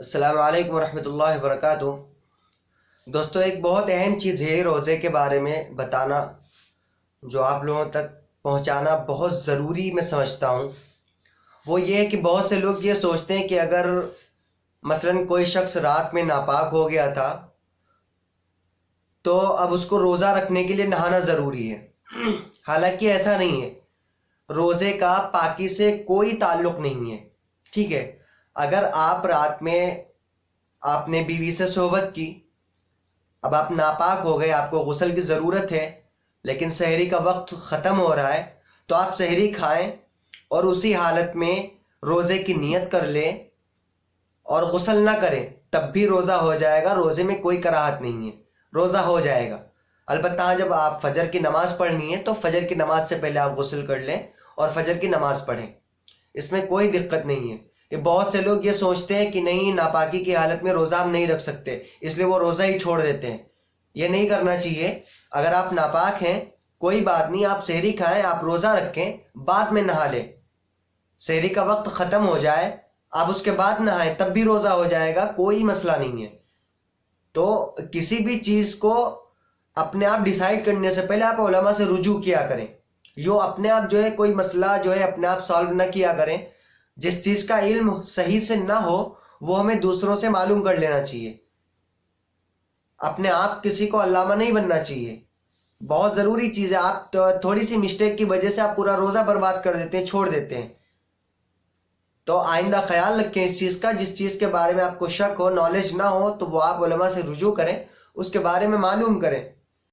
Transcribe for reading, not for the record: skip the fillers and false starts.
السلام علیکم ورحمۃ اللہ وبرکاتہ۔ دوستو، ایک بہت اہم چیز ہے روزے کے بارے میں بتانا، جو آپ لوگوں تک پہنچانا بہت ضروری میں سمجھتا ہوں۔ وہ یہ ہے کہ بہت سے لوگ یہ سوچتے ہیں کہ اگر مثلا کوئی شخص رات میں ناپاک ہو گیا تھا تو اب اس کو روزہ رکھنے کے لیے نہانا ضروری ہے۔ حالانکہ ایسا نہیں ہے، روزے کا پاکی سے کوئی تعلق نہیں ہے۔ ٹھیک ہے، اگر آپ رات میں آپ نے بیوی سے صحبت کی، اب آپ ناپاک ہو گئے، آپ کو غسل کی ضرورت ہے، لیکن سحری کا وقت ختم ہو رہا ہے، تو آپ سحری کھائیں اور اسی حالت میں روزے کی نیت کر لیں اور غسل نہ کریں، تب بھی روزہ ہو جائے گا۔ روزے میں کوئی کراہت نہیں ہے، روزہ ہو جائے گا۔ البتہ جب آپ فجر کی نماز پڑھنی ہے تو فجر کی نماز سے پہلے آپ غسل کر لیں اور فجر کی نماز پڑھیں، اس میں کوئی دقت نہیں ہے۔ یہ بہت سے لوگ یہ سوچتے ہیں کہ نہیں، ناپاکی کی حالت میں روزہ ہم نہیں رکھ سکتے، اس لیے وہ روزہ ہی چھوڑ دیتے ہیں۔ یہ نہیں کرنا چاہیے۔ اگر آپ ناپاک ہیں کوئی بات نہیں، آپ سحری کھائیں، آپ روزہ رکھیں، بعد میں نہا لیں، سحری کا وقت ختم ہو جائے، آپ اس کے بعد نہائیں، تب بھی روزہ ہو جائے گا، کوئی مسئلہ نہیں ہے۔ تو کسی بھی چیز کو اپنے آپ ڈیسائیڈ کرنے سے پہلے آپ علماء سے رجوع کیا کریں۔ یوں اپنے آپ جو ہے کوئی مسئلہ جو ہے اپنے آپ سالو نہ کیا کریں۔ جس چیز کا علم صحیح سے نہ ہو وہ ہمیں دوسروں سے معلوم کر لینا چاہیے۔ اپنے آپ کسی کو علامہ نہیں بننا چاہیے، بہت ضروری چیز ہے۔ آپ تھوڑی سی مسٹیک کی وجہ سے آپ پورا روزہ برباد کر دیتے ہیں، چھوڑ دیتے ہیں۔ تو آئندہ خیال رکھیں اس چیز کا، جس چیز کے بارے میں آپ کو شک ہو، نالج نہ ہو، تو وہ آپ علماء سے رجوع کریں، اس کے بارے میں معلوم کریں۔